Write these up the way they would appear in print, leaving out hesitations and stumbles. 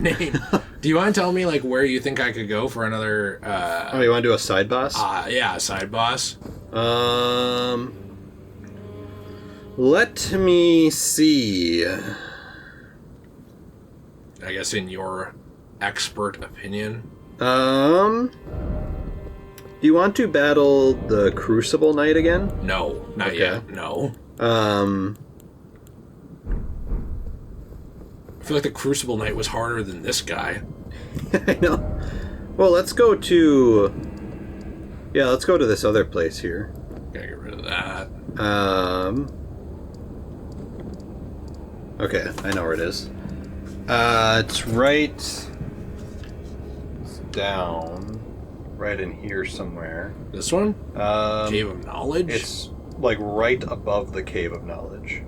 name. Do you want to tell me, like, where you think I could go for another, Oh, you want to do a side boss? Yeah, a side boss? Let me see. I guess in your expert opinion. Do you want to battle the Crucible Knight again? No, not yet. No. I feel like the Crucible Knight was harder than this guy. I know. Well, let's go to... Yeah, let's go to this other place here. Gotta get rid of that. Okay, I know where it is. It's right... It's down. Right in here somewhere. This one? Cave of Knowledge? It's, like, right above the Cave of Knowledge.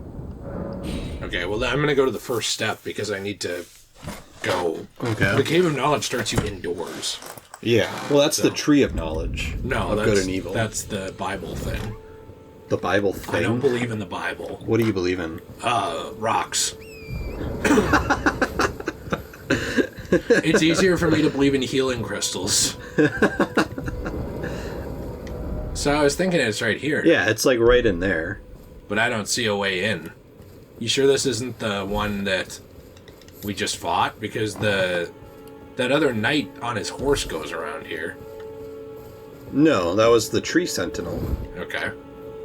Okay, well, then I'm gonna go to the first step because I need to go. Okay. The Cave of Knowledge starts you indoors. Yeah. Well, that's the Tree of Knowledge. No, of that's good and evil. That's the Bible thing. The Bible thing? I don't believe in the Bible. What do you believe in? Rocks. It's easier for me to believe in healing crystals. So I was thinking it's right here. Yeah, it's like right in there. But I don't see a way in. You sure this isn't the one that we just fought? Because that other knight on his horse goes around here. No, that was the Tree Sentinel. Okay.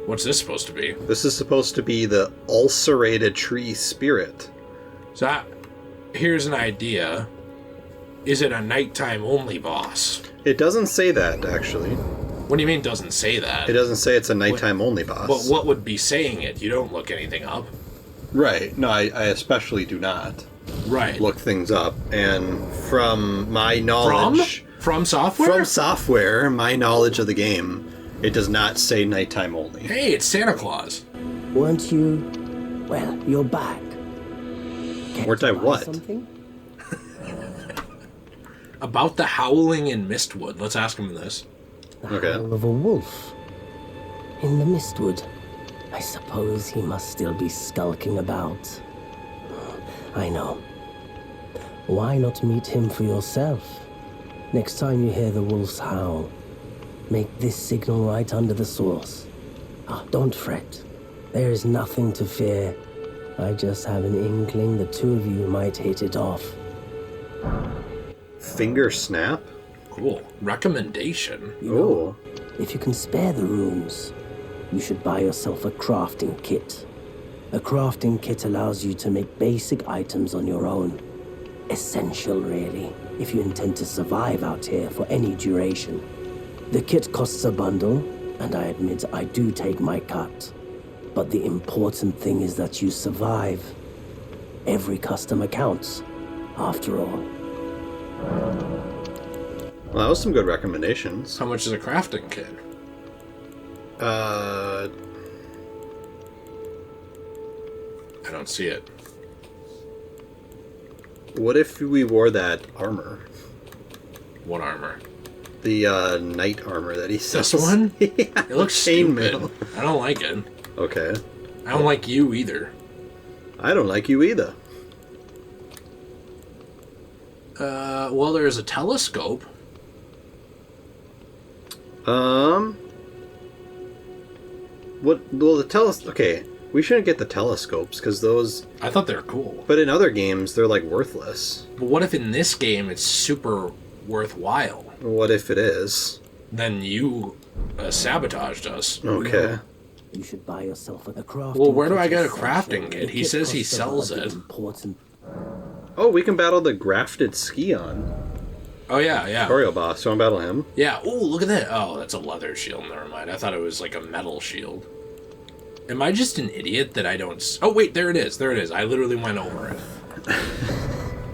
What's this supposed to be? This is supposed to be the ulcerated tree spirit. So here's an idea. Is it a nighttime only boss? It doesn't say that, actually. What do you mean doesn't say that? It doesn't say it's a nighttime only boss. But what would be saying it? You don't look anything up. Right. No, I especially do not. Right. Look things up. And from my knowledge... From software? From software, my knowledge of the game, it does not say nighttime only. Hey, it's Santa Claus. Weren't you... Well, you're back. Weren't I what? Something? About the howling in Mistwood. Let's ask him this. The howl of a wolf. In the Mistwood. I suppose he must still be skulking about. I know. Why not meet him for yourself? Next time you hear the wolf's howl, make this signal right under the source. Don't fret. There is nothing to fear. I just have an inkling the two of you might hit it off. Finger snap? Cool. Recommendation. Oh. If you can spare the runes, you should buy yourself a crafting kit. A crafting kit allows you to make basic items on your own. Essential, really, if you intend to survive out here for any duration. The kit costs a bundle, and I admit I do take my cut. But the important thing is that you survive. Every customer counts, after all. Well, that was some good recommendations. How much is a crafting kit? I don't see it. What if we wore that armor? What armor? The knight armor that he sells. This one? Yeah, It looks stupid. I don't like it. Okay. I don't like you either. I don't like you either. Well, there's a telescope. What? Well, okay, we shouldn't get the telescopes, because those... I thought they were cool. But in other games, they're, like, worthless. But what if in this game it's super worthwhile? What if it is? Then you sabotaged us. Okay. You should buy yourself a crafting Well, where do kit I get a yourself. crafting kit? He says he sells it. Important. Oh, we can battle the grafted Scion. Oh, yeah. Tutorial boss. You want to battle him? Yeah. Oh, look at that. Oh, that's a leather shield. Never mind. I thought it was like a metal shield. Am I just an idiot that I don't... Oh, wait. There it is. I literally went over it.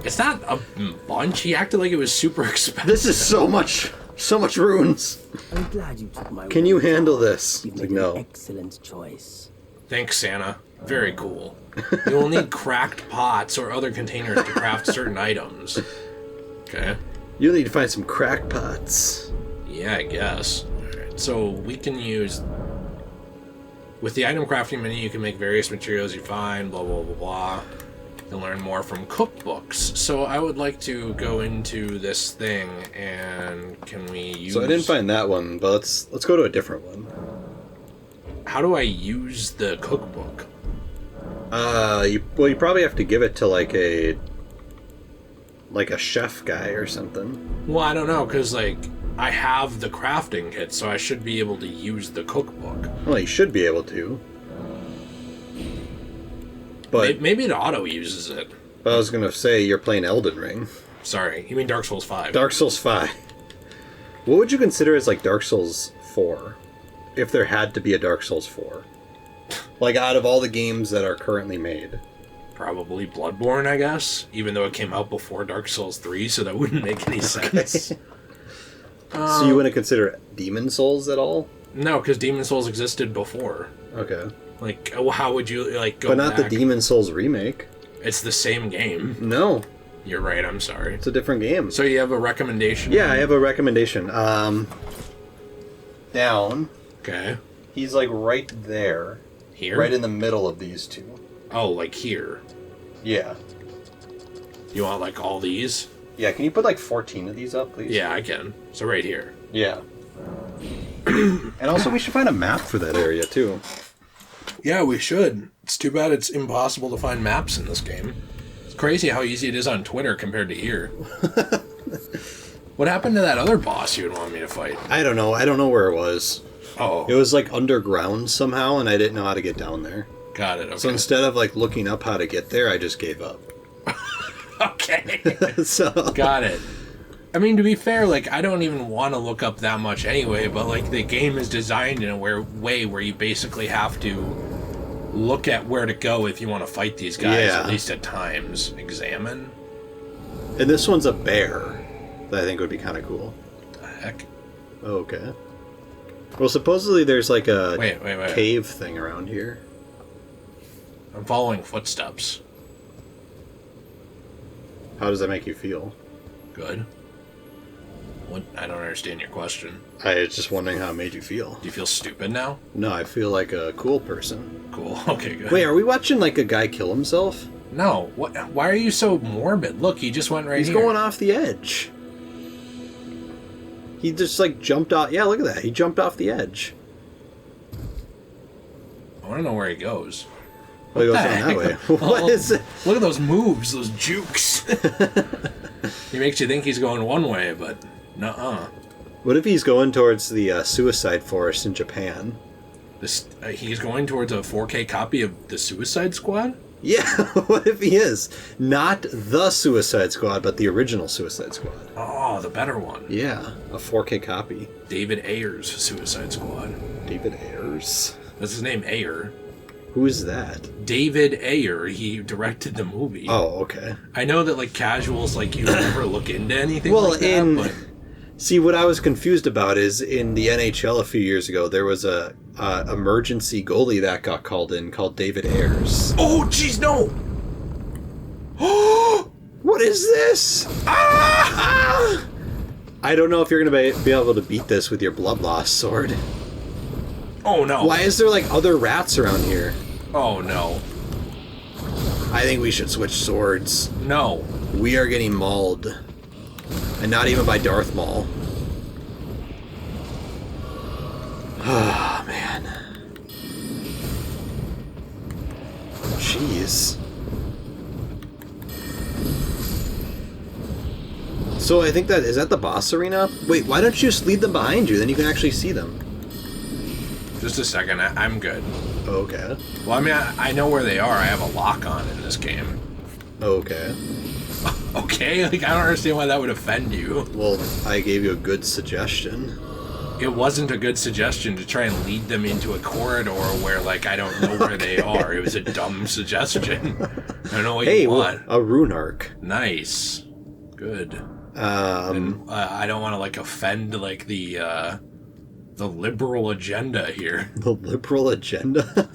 It's not a bunch. He acted like it was super expensive. This is so much runes. I'm glad you took my Can you handle this? You've Like, made no. an excellent choice. Thanks, Santa. Very cool. You will need cracked pots or other containers to craft certain items. Okay. You'll need to find some crackpots. Yeah, I guess. Alright, so we can use... With the item crafting menu, you can make various materials you find, blah, blah, blah, blah. to learn more from cookbooks. So I would like to go into this thing, and can we use... So I didn't find that one, but let's go to a different one. How do I use the cookbook? You probably have to give it to like a chef guy or something. Well, I don't know, because like I have the crafting kit, so I should be able to use the cookbook. Well, you should be able to. But maybe it auto uses it. I was gonna say you're playing Elden Ring. Sorry, you mean Dark Souls 5? Dark Souls 5. What would you consider as like Dark Souls 4? If there had to be a Dark Souls 4. Like out of all the games that are currently made. Probably Bloodborne, I guess. Even though it came out before Dark Souls 3, so that wouldn't make any sense. So you wouldn't consider Demon Souls at all? No, because Demon Souls existed before. Okay. Like, how would you, like, go But not back? the Demon Souls remake. It's the same game. No. You're right, I'm sorry. It's a different game. So you have a recommendation? Yeah, I have a recommendation. Down. Okay. He's like right there. Here? Right in the middle of these two. Oh, like here. Yeah. You want, like, all these? Yeah, can you put like 14 of these up, please? Yeah, I can. So right here. Yeah. And also we should find a map for that area, too. Yeah, we should. It's too bad it's impossible to find maps in this game. It's crazy how easy it is on Twitter compared to here. What happened to that other boss you would want me to fight? I don't know. I don't know where it was. Oh. It was like underground somehow, and I didn't know how to get down there. Got it, okay. So instead of like looking up how to get there, I just gave up. Okay. So Got it. I mean, to be fair, like, I don't even want to look up that much anyway, but, like, the game is designed in a way where you basically have to look at where to go if you want to fight these guys, Yeah. at least at times. Examine? And this one's a bear that I think would be kind of cool. What the heck? Oh, okay. Well, supposedly there's like a Wait. cave thing around here. I'm following footsteps. How does that make you feel? Good. What? I don't understand your question. I was just wondering how it made you feel. Do you feel stupid now? No, I feel like a cool person. Cool. Okay, good. Wait, are we watching like a guy kill himself? No. What? Why are you so morbid? Look, he just went right He's here. going off the edge. He just like jumped off. Yeah, look at that. He jumped off the edge. I want to know where he goes. Oh, he goes the down that heck? way. What is it? Look at those moves, those jukes. He makes you think he's going one way, but nuh-uh. What if he's going towards the suicide forest in Japan? He's going towards a 4K copy of the Suicide Squad? Yeah, what if he is? Not the Suicide Squad, but the original Suicide Squad. Oh, the better one. Yeah, a 4K copy. David Ayer's Suicide Squad. David Ayers? That's his name, Ayer. Who is that? David Ayer. He directed the movie. Oh, okay. I know that, like, casuals like you never look into anything Well, like that, but... See, what I was confused about is in the NHL a few years ago, there was a emergency goalie that got called in called David Ayers. Oh, jeez, no! What is this? Ah! I don't know if you're going to be able to beat this with your blood loss sword. Oh, no. Why is there, like, other rats around here? Oh, no. I think we should switch swords. No. We are getting mauled. And not even by Darth Maul. Ah, man. Jeez. So I think is that the boss arena? Wait, why don't you just lead them behind you? Then you can actually see them. Just a second. I'm good. Okay. Well, I mean, I know where they are. I have a lock on in this game. Okay. Okay? Like, I don't understand why that would offend you. Well, I gave you a good suggestion. It wasn't a good suggestion to try and lead them into a corridor where, like, I don't know where they are. It was a dumb suggestion. I don't know what you want. A rune arc. Nice. Good. And, I don't want to, like, offend, like, the liberal agenda here. The liberal agenda?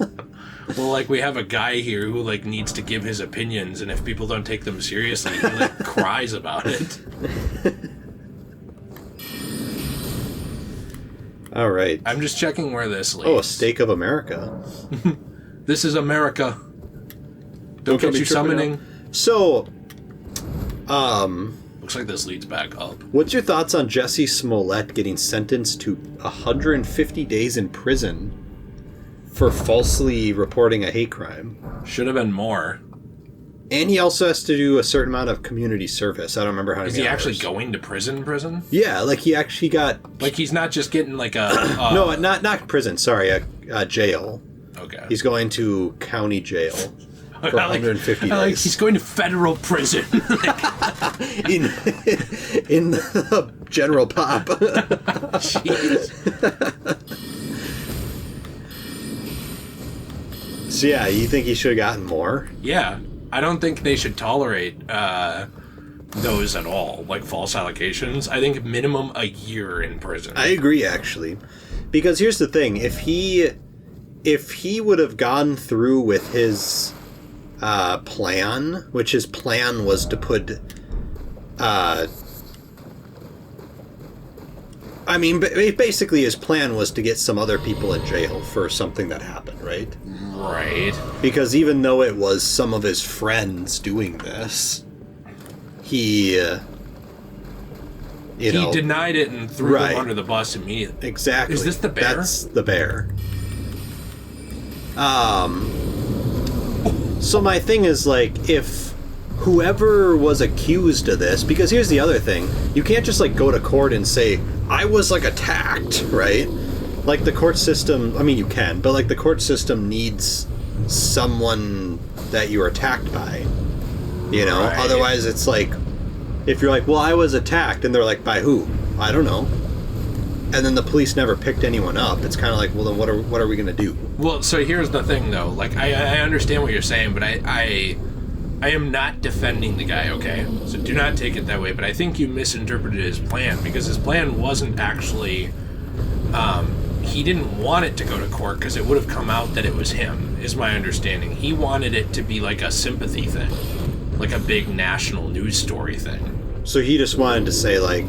Well, like, we have a guy here who, like, needs to give his opinions, and if people don't take them seriously, he, like, cries about it. All right. I'm just checking where this leads. Oh, a stake of America. This is America. Don't get get you summoning. So, Looks like this leads back up. what's your thoughts on Jesse Smollett getting sentenced to 150 days in prison for falsely reporting a hate crime? Should have been more. And he also has to do a certain amount of community service. I don't remember how many Is he actually hours. going to prison? Yeah, like he actually got... Like he's not just getting like a... no, not prison, sorry, jail. Okay. He's going to county jail for 150 days. Like he's going to federal prison. in the general pop. Jeez. So yeah, you think he should have gotten more? Yeah. I don't think they should tolerate those at all, like false allegations. I think minimum a year in prison. I agree, actually, because here's the thing: if he would have gone through with his plan, which his plan was to put, basically his plan was to get some other people in jail for something that happened, right? Right. Because even though it was some of his friends doing this, he denied it and threw Right. them under the bus immediately. Exactly. Is this the bear? That's the bear. So my thing is, like, if whoever was accused of this, because here's the other thing, you can't just, like, go to court and say, I was, like, attacked, right? Like, the court system, I mean, you can, but, like, the court system needs someone that you were attacked by, you know? Right. Otherwise, it's like, if you're like, well, I was attacked, and they're like, by who? I don't know. And then the police never picked anyone up. It's kind of like, well, then what are we going to do? Well, so here's the thing, though. Like, I understand what you're saying, but I am not defending the guy, okay? So do not take it that way. But I think you misinterpreted his plan, because his plan wasn't actually... he didn't want it to go to court because it would have come out that it was him, is my understanding. He wanted it to be like a sympathy thing, like a big national news story thing. So he just wanted to say, like,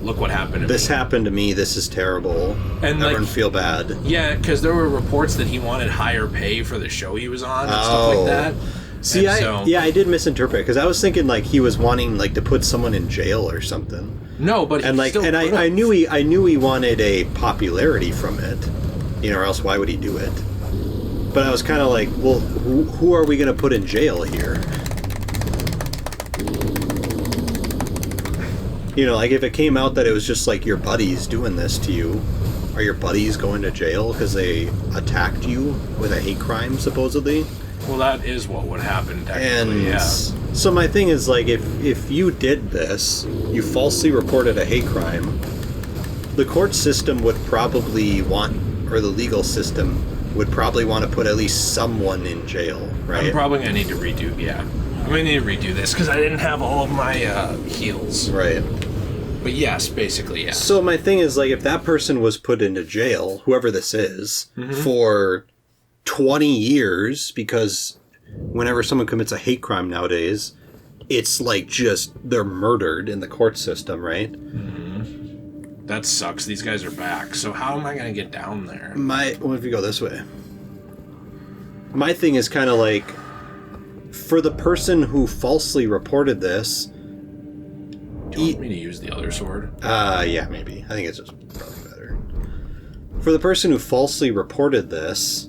Look what happened to this me. happened to me, this is terrible, And, like, everyone feel bad. Yeah, because there were reports that he wanted higher pay for the show he was on and stuff like that. See, And I did misinterpret, because I was thinking, like, he was wanting, like, to put someone in jail or something. No, but And, like, and I knew he wanted a popularity from it, you know, or else why would he do it? But I was kind of like, well, who are we going to put in jail here? You know, like, if it came out that it was just, like, your buddies doing this to you, are your buddies going to jail because they attacked you with a hate crime, supposedly? Well, that is what would happen, technically, And yeah. so my thing is, like, if you did this, you falsely reported a hate crime, the court system would probably want, or the legal system would probably want to put at least someone in jail, right? I'm probably going to need to redo, yeah. I'm going to need to redo this because I didn't have all of my heals. Right. But yes, basically, yes. So my thing is, like, if that person was put into jail, whoever this is, for 20 years, because whenever someone commits a hate crime nowadays, it's like just they're murdered in the court system, right? That sucks. These guys are back. So how am I going to get down there? What if you go this way? My thing is kind of like, for the person who falsely reported this, Do you want me to use the other sword? yeah, maybe. I think it's just probably better. For the person who falsely reported this,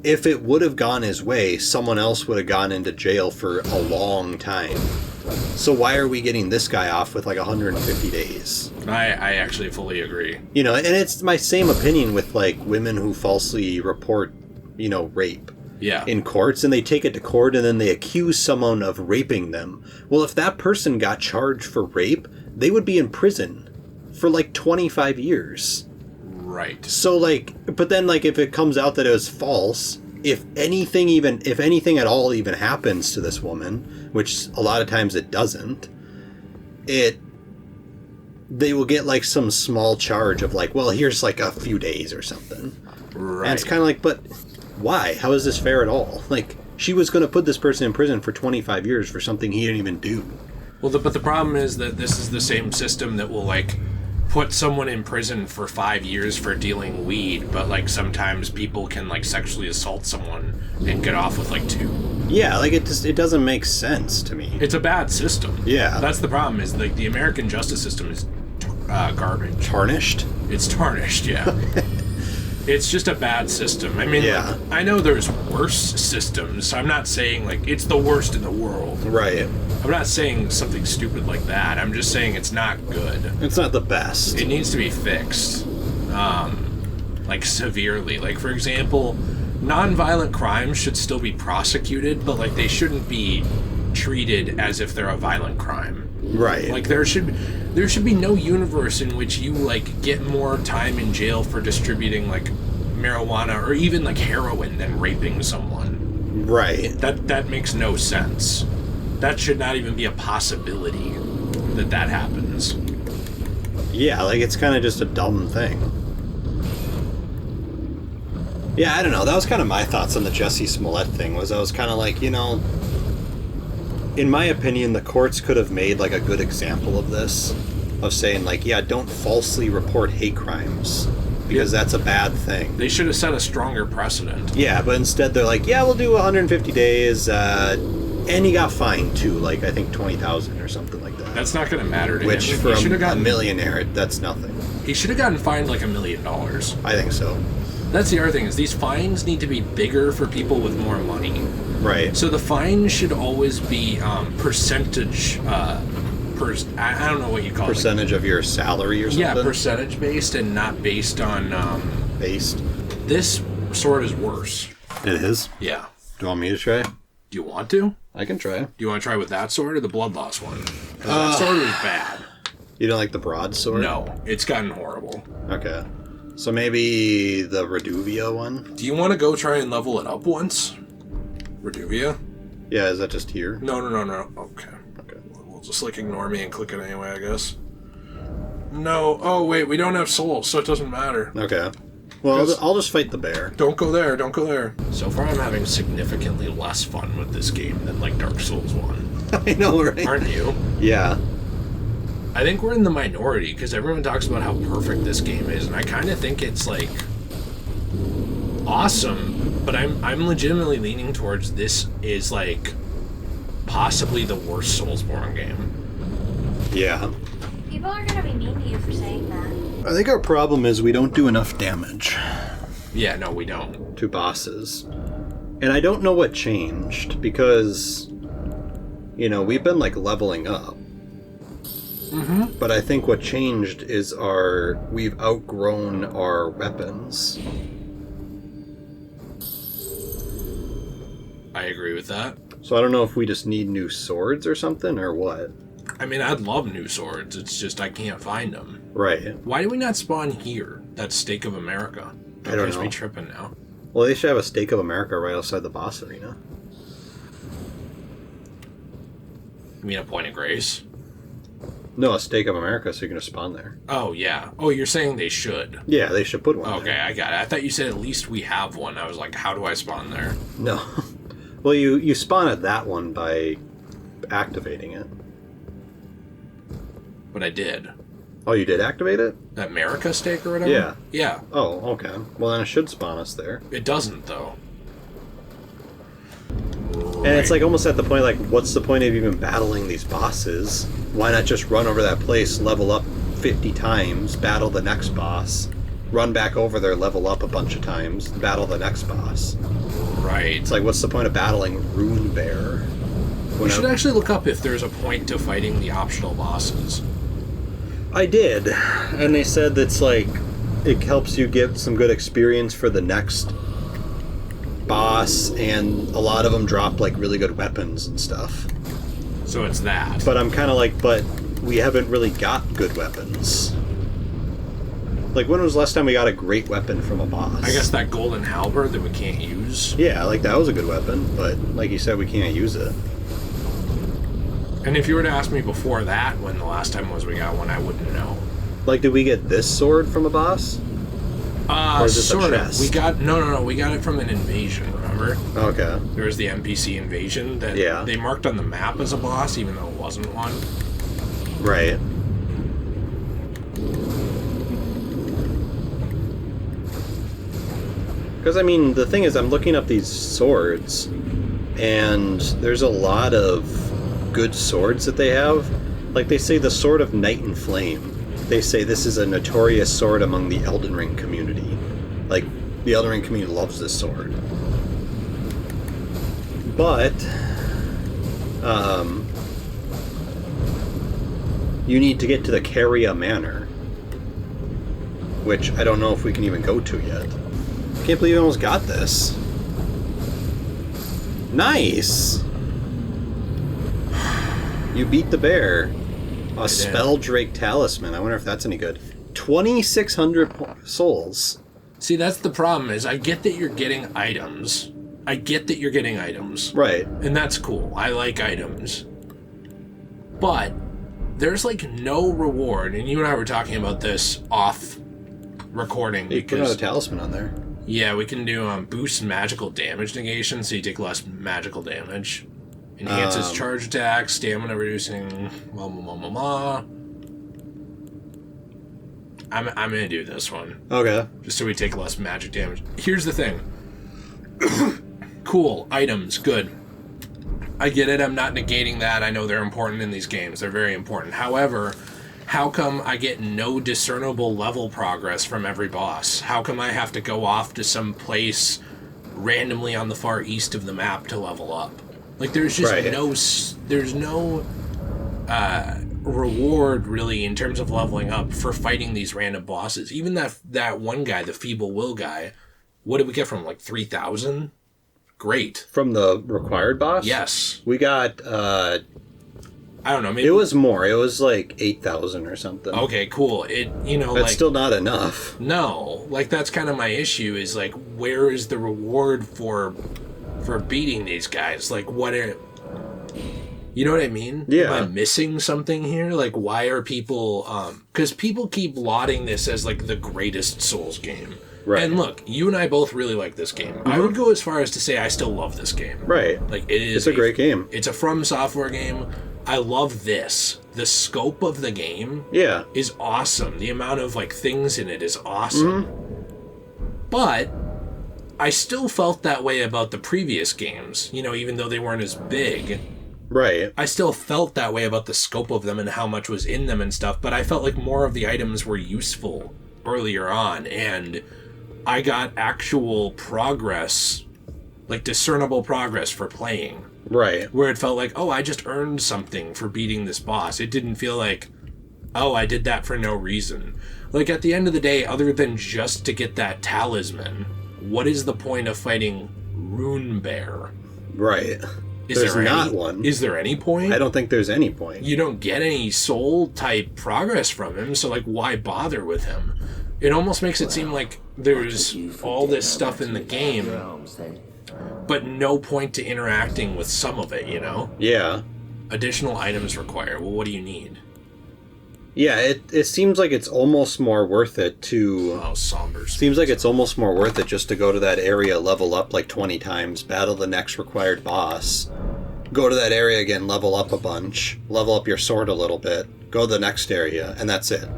if it would have gone his way, someone else would have gone into jail for a long time. So why are we getting this guy off with like 150 days? I actually fully agree. You know, and it's my same opinion with like women who falsely report, you know, rape. Yeah. In courts, and they take it to court and then they accuse someone of raping them. Well, if that person got charged for rape, they would be in prison for like 25 years. Right. So like, but then like if it comes out that it was false, if anything at all even happens to this woman, which a lot of times it doesn't, they will get like some small charge of like, well, here's like a few days or something. Right. And it's kind of like, but why? How is this fair at all? Like, she was going to put this person in prison for 25 years for something he didn't even do. Well, but the problem is that this is the same system that will, like, put someone in prison for 5 years for dealing weed, but, like, sometimes people can, like, sexually assault someone and get off with, like, 2. Yeah, like it doesn't make sense to me. It's a bad system. Yeah. That's the problem, is like the American justice system is garbage. Tarnished? It's tarnished, yeah. It's just a bad system. I mean, Yeah. like, I know there's worse systems. I'm not saying, like, it's the worst in the world. Right. I'm not saying something stupid like that. I'm just saying it's not good. It's not the best. It needs to be fixed. Like, severely. Like, for example, non-violent crimes should still be prosecuted, but, like, they shouldn't be treated as if they're a violent crime. Right. Like, there should be no universe in which you, like, get more time in jail for distributing, like, marijuana or even, like, heroin than raping someone. Right. That makes no sense. That should not even be a possibility that happens. Yeah, like, it's kind of just a dumb thing. Yeah, I don't know. That was kind of my thoughts on the Jussie Smollett thing, was I was kind of like, you know, in my opinion, the courts could have made, like, a good example of this, of saying, like, yeah, don't falsely report hate crimes, because that's a bad thing. They should have set a stronger precedent. Yeah, but instead they're like, yeah, we'll do 150 days, and he got fined, too, like, I think 20,000 or something like that. That's not going to matter to Which, him. for He a millionaire, that's nothing. He should have gotten fined like $1 million. I think so. That's the other thing, is these fines need to be bigger for people with more money. Right. So the fine should always be percentage, I don't know what you call Percentage of your salary or it. something? Yeah, percentage based and not based on... Based? This sword is worse. It is? Yeah. Do you want me to try? Do you want to? I can try. Do you want to try with that sword or the blood loss one? 'Cause that sword was bad. You don't like the broadsword? No, it's gotten horrible. Okay. So maybe the Reduvia one? Do you want to go try and level it up once? Reduvia? Yeah, is that just here? No. Okay. We'll just like ignore me and click it anyway, I guess. No. Oh, wait, we don't have souls, so it doesn't matter. Okay. Well, I'll just fight the bear. Don't go there. So far, I'm having significantly less fun with this game than, like, Dark Souls 1. I know, right? Aren't you? Yeah. I think we're in the minority, because everyone talks about how perfect this game is, and I kind of think it's, like, awesome, but I'm legitimately leaning towards this is, like, possibly the worst Soulsborne game. Yeah. People are gonna be mean to you for saying that. I think our problem is we don't do enough damage Yeah, no, we don't. to bosses. And I don't know what changed, because, you know, we've been, like, leveling up. Mm-hmm. But I think what changed is we've outgrown our weapons. I agree with that. So I don't know if we just need new swords or something, or what. I mean, I'd love new swords. It's just I can't find them. Right. Why do we not spawn here? That's Stake of America. I don't know. Me tripping now. Well, they should have a Stake of America right outside the boss arena. You mean a point of grace? No, a Stake of America, so you're going to spawn there. Oh, yeah. Oh, you're saying they should. Yeah, they should put one Okay, there. I got it. I thought you said at least we have one. I was like, how do I spawn there? No. Well, you spawn at that one by activating it. But I did. Oh, you did activate it? That America stake or whatever? Yeah. Yeah. Oh, okay. Well, then it should spawn us there. It doesn't, though. And it's like almost at the point, like, what's the point of even battling these bosses? Why not just run over that place, level up 50 times, battle the next boss, run back over there, level up a bunch of times, battle the next boss? Right. It's like, what's the point of battling Rune Bear? We should actually look up if there's a point to fighting the optional bosses. I did, and they said that's like, it helps you get some good experience for the next boss, and a lot of them drop like really good weapons and stuff. So it's that. But I'm kind of like, but we haven't really got good weapons. Like, when was the last time we got a great weapon from a boss? I guess that golden halberd that we can't use. Yeah, like, that was a good weapon, but like you said, we can't use it. And if you were to ask me before that, when the last time was we got one, I wouldn't know. Like, did we get this sword from a boss? Or is this a Sort of. chest? We got no. We got it from an invasion. Remember? Okay. There was the NPC invasion that they marked on the map as a boss, even though it wasn't one. Right. Because, I mean, the thing is, I'm looking up these swords, and there's a lot of good swords that they have. Like, they say the Sword of Night and Flame. They say this is a notorious sword among the Elden Ring community. Like, the Elden Ring community loves this sword. But, you need to get to the Caria Manor, which I don't know if we can even go to yet. I can't believe I almost got this. Nice! You beat the bear. A Spell Drake Talisman. I wonder if that's any good. 2,600 souls. See, that's the problem, is I get that you're getting items. Right. And that's cool. I like items. But there's, like, no reward, and you and I were talking about this off recording. You put a talisman on there. Yeah, we can do boost magical damage negation, so you take less magical damage. Enhances charge attack, stamina reducing, blah, blah, blah, blah. I'm gonna do this one. Okay. Just so we take less magic damage. Here's the thing. Cool, items, good. I get it, I'm not negating that. I know they're important in these games. They're very important. However, how come I get no discernible level progress from every boss? How come I have to go off to some place randomly on the far east of the map to level up? Like, there's just no reward, really, in terms of leveling up for fighting these random bosses. Even that one guy, the Feeble Will guy, what did we get from him, like 3,000? Great. From the required boss? Yes. We got, I don't know, maybe... It was more. It was like 8,000 or something. Okay, cool. That's still not enough. No. Like, that's kind of my issue, is, like, where is the reward for beating these guys? Like, what are... You know what I mean? Yeah. Am I missing something here? Like, why are people... Because people keep lauding this as, like, the greatest Souls game. Right. And look, you and I both really like this game. Mm-hmm. I would go as far as to say I still love this game. Right. Like, it's a great game. It's a From Software game. I love this. The scope of the game is awesome. The amount of, like, things in it is awesome. Mm-hmm. But I still felt that way about the previous games, even though they weren't as big. Right. I still felt that way about the scope of them and how much was in them and stuff, but I felt like more of the items were useful earlier on, and I got actual progress, like discernible progress for playing. Right. Where it felt like, oh, I just earned something for beating this boss. It didn't feel like, oh, I did that for no reason. Like, at the end of the day, other than just to get that talisman, what is the point of fighting Rune Bear? Right. There's not one. Is there any point? I don't think there's any point. You don't get any soul-type progress from him, so, like, why bother with him? It almost makes it seem like there's all this stuff in the game, but no point to interacting with some of it, Yeah. Additional items required. Well, what do you need? Yeah, it seems like it's almost more worth it to... Oh, somber. Seems like it's almost more worth it just to go to that area, level up like 20 times, battle the next required boss, go to that area again, level up a bunch, level up your sword a little bit, go to the next area, and that's it.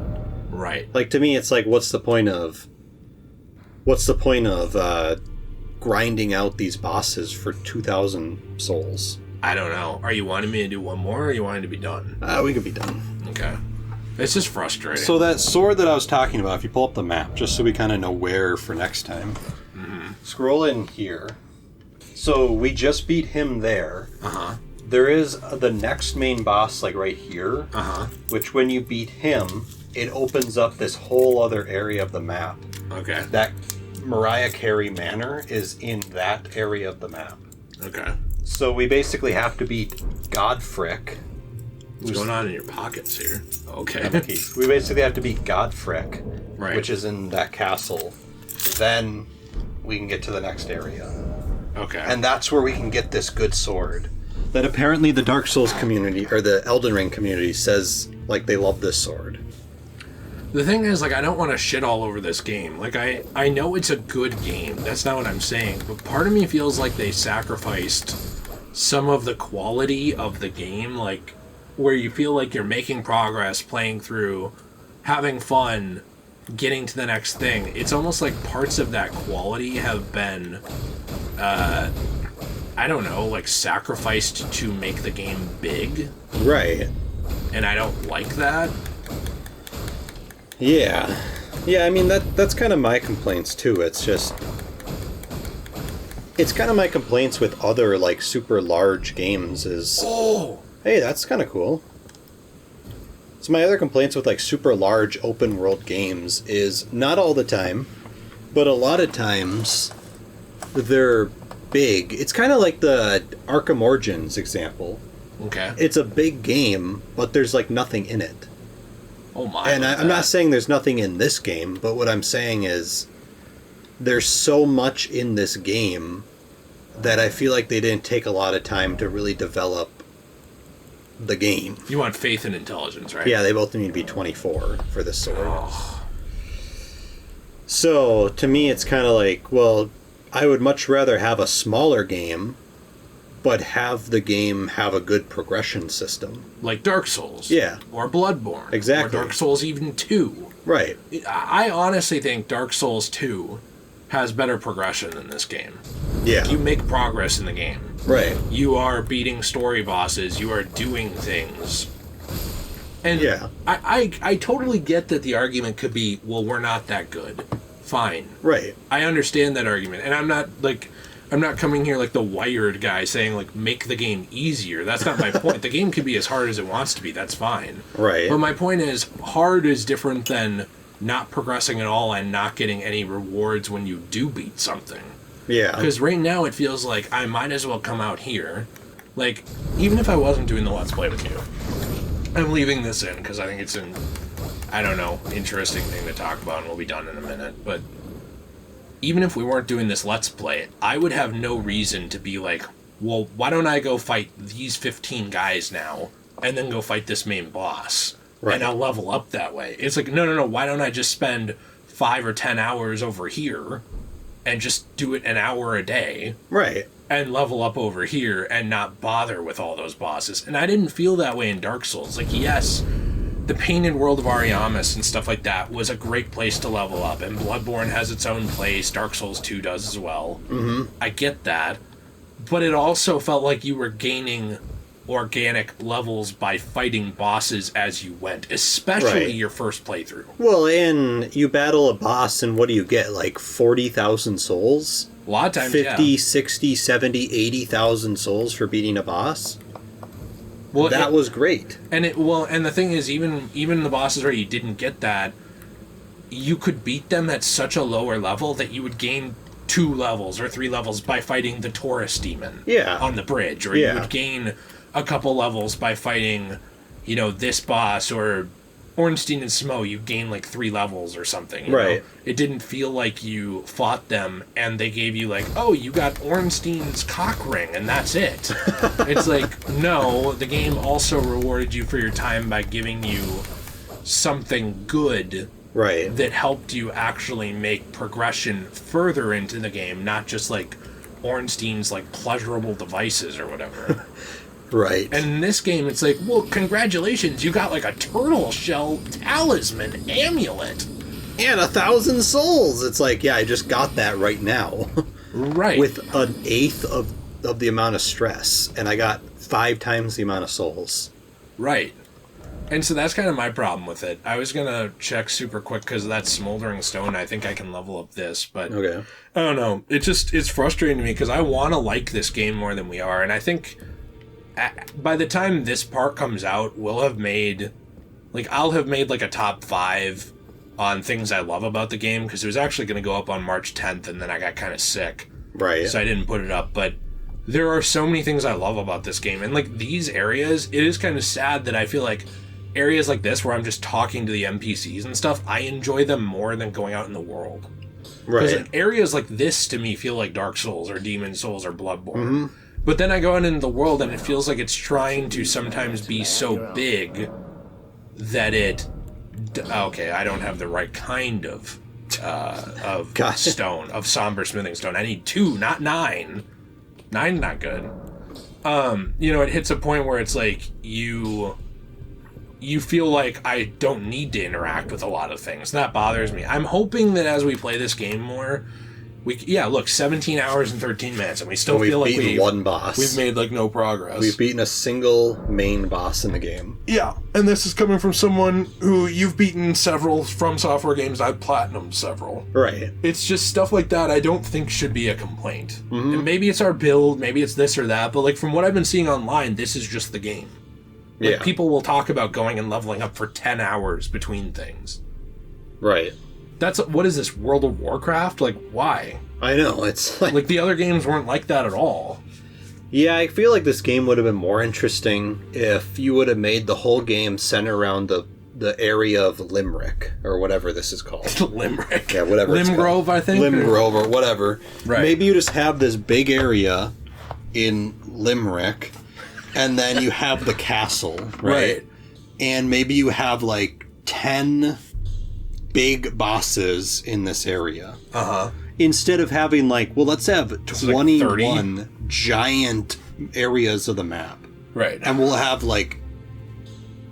Right. Like, to me, it's like, what's the point of grinding out these bosses for 2,000 souls? I don't know. Are you wanting me to do one more, or are you wanting to be done? We could be done. Okay. It's just frustrating. So that sword that I was talking about, if you pull up the map, just so we kind of know where for next time, scroll in here. So we just beat him there. Uh-huh. There is the next main boss, like right here, which when you beat him, it opens up this whole other area of the map. Okay. That Mariah Carey Manor is in that area of the map. Okay. So we basically have to beat Godfrick. What's going on in your pockets here? Okay. We basically have to beat Godfrick, right, which is in that castle. Then we can get to the next area. Okay. And that's where we can get this good sword. That apparently the Dark Souls community, or the Elden Ring community, says, like, they love this sword. The thing is, like, I don't want to shit all over this game. Like, I know it's a good game. That's not what I'm saying. But part of me feels like they sacrificed some of the quality of the game, like, where you feel like you're making progress, playing through, having fun, getting to the next thing. It's almost like parts of that quality have been I don't know, like, sacrificed to make the game big. Right. And I don't like that. Yeah. Yeah, I mean, that's kind of my complaints, too. It's kind of my complaints with other, like, super large games is... Oh! Hey, that's kind of cool. So my other complaints with, like, super large open world games is not all the time, but a lot of times they're big. It's kind of like the Arkham Origins example. Okay. It's a big game, but there's, like, nothing in it. Oh my. And I'm not saying there's nothing in this game, but what I'm saying is there's so much in this game that I feel like they didn't take a lot of time to really develop the game. You want faith and intelligence, right? Yeah, they both need to be 24 for this sword. Oh. So, to me, it's kind of like, well, I would much rather have a smaller game, but have the game have a good progression system. Like Dark Souls. Yeah. Or Bloodborne. Exactly. Or Dark Souls even 2. Right. I honestly think Dark Souls 2 has better progression than this game. Yeah. You make progress in the game. Right. You are beating story bosses. You are doing things. And yeah. I totally get that the argument could be, well, we're not that good. Fine. Right. I understand that argument. And I'm not coming here like the Wired guy saying, like, make the game easier. That's not my point. The game can be as hard as it wants to be. That's fine. Right. But my point is, hard is different than not progressing at all and not getting any rewards when you do beat something. Yeah. Because right now it feels like I might as well come out here. Like, even if I wasn't doing the Let's Play with you, I'm leaving this in because I think it's an, I don't know, interesting thing to talk about, and we'll be done in a minute. But even if we weren't doing this Let's Play, I would have no reason to be like, well, why don't I go fight these 15 guys now and then go fight this main boss? Right. And I'll level up that way. It's like, no, why don't I just spend 5 or 10 hours over here and just do it an hour a day? Right. And level up over here and not bother with all those bosses. And I didn't feel that way in Dark Souls. Like, yes, the Painted World of Ariamis and stuff like that was a great place to level up. And Bloodborne has its own place. Dark Souls 2 does as well. Mm-hmm. I get that. But it also felt like you were gaining organic levels by fighting bosses as you went, especially your first playthrough. Well, and you battle a boss and what do you get? Like 40,000 souls? A lot of times, 50, 60, 70, 80,000 souls for beating a boss? Well, that was great. And the thing is, even the bosses where you didn't get that, you could beat them at such a lower level that you would gain 2 levels or 3 levels by fighting the Taurus demon on the bridge, or you would gain a couple levels by fighting, this boss, or Ornstein and Smo, you gain like 3 levels or something. You know? It didn't feel like you fought them and they gave you like, oh, you got Ornstein's cock ring and that's it. It's like, no, the game also rewarded you for your time by giving you something good that helped you actually make progression further into the game, not just like Ornstein's like pleasurable devices or whatever. Right. And in this game, it's like, well, congratulations, you got like a turtle shell talisman amulet. And 1,000 souls. It's like, yeah, I just got that right now. Right. With an eighth of the amount of stress. And I got 5 times the amount of souls. Right. And so that's kind of my problem with it. I was going to check super quick because of that smoldering stone. I think I can level up this, but I don't know. It's frustrating to me because I want to like this game more than we are. And I think by the time this part comes out, I'll have made like a top 5 on things I love about the game, because it was actually going to go up on March 10th, and then I got kind of sick. Right. So I didn't put it up, but there are so many things I love about this game. And like these areas, it is kind of sad that I feel like areas like this where I'm just talking to the NPCs and stuff, I enjoy them more than going out in the world. Right. Because areas like this to me feel like Dark Souls or Demon Souls or Bloodborne. Mm-hmm. But then I go out into the world and it feels like it's trying to sometimes be so big that it... Okay, I don't have the right kind of stone, of somber smithing stone. I need 2, not 9. 9's not good. It hits a point where it's like you feel like I don't need to interact with a lot of things. That bothers me. I'm hoping that as we play this game more, Look, 17 hours and 13 minutes, and we still We've feel like beaten one boss. we've made like no progress. We've beaten a single main boss in the game. Yeah, and this is coming from someone who you've beaten several From Software games. I've platinumed several. Right. It's just stuff like that I don't think should be a complaint. And maybe it's our build, maybe it's this or that, but like from what I've been seeing online, this is just the game. Like, Yeah. people will talk about going and leveling up for 10 hours between things. Right. What is this, World of Warcraft? Like, why? I know, it's like... Like, the other games weren't like that at all. Yeah, I feel like this game would have been more interesting if you would have made the whole game center around the area of Limerick, or whatever this is called. Limerick. Yeah, whatever it's Limgrove, called. I think? Limgrove, or whatever. Right. Maybe you just have this big area in Limerick, and then you have the castle, right? And maybe you have, like, 10 big bosses in this area. Uh-huh. Instead of having, like, well, let's have like 21 giant areas of the map. Right. And we'll have, like,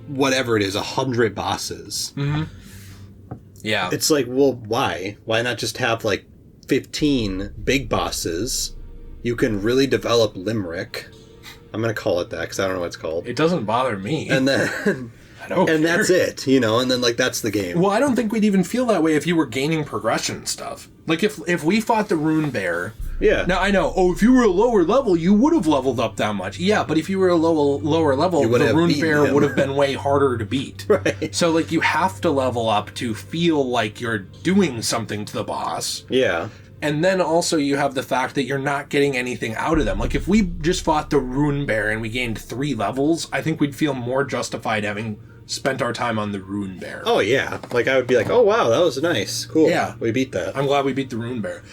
whatever it is, 100 bosses. Mm-hmm. Yeah. It's like, well, why? Why not just have, like, 15 big bosses? You can really develop Limerick. I'm going to call it that because I don't know what it's called. It doesn't bother me. And then... I don't and care. that's it, you know, and then, like, that's the game. Well, I don't think we'd even feel that way if you were gaining progression and stuff. Like, if we fought the Rune Bear... Yeah. Now, I know, if you were a lower level, you would have leveled up that much. Yeah, but if you were a lower level, You would the have Rune beaten Bear him. would have been way harder to beat. Right. So, like, you have to level up to feel like you're doing something to the boss. Yeah. And then also you have the fact that you're not getting anything out of them. Like, if we just fought the Rune Bear and we gained 3 levels, I think we'd feel more justified having spent our time on the Rune Bear. Oh, yeah. Like, I would be like, oh, wow, that was nice. Cool. Yeah. We beat that. I'm glad we beat the Rune Bear.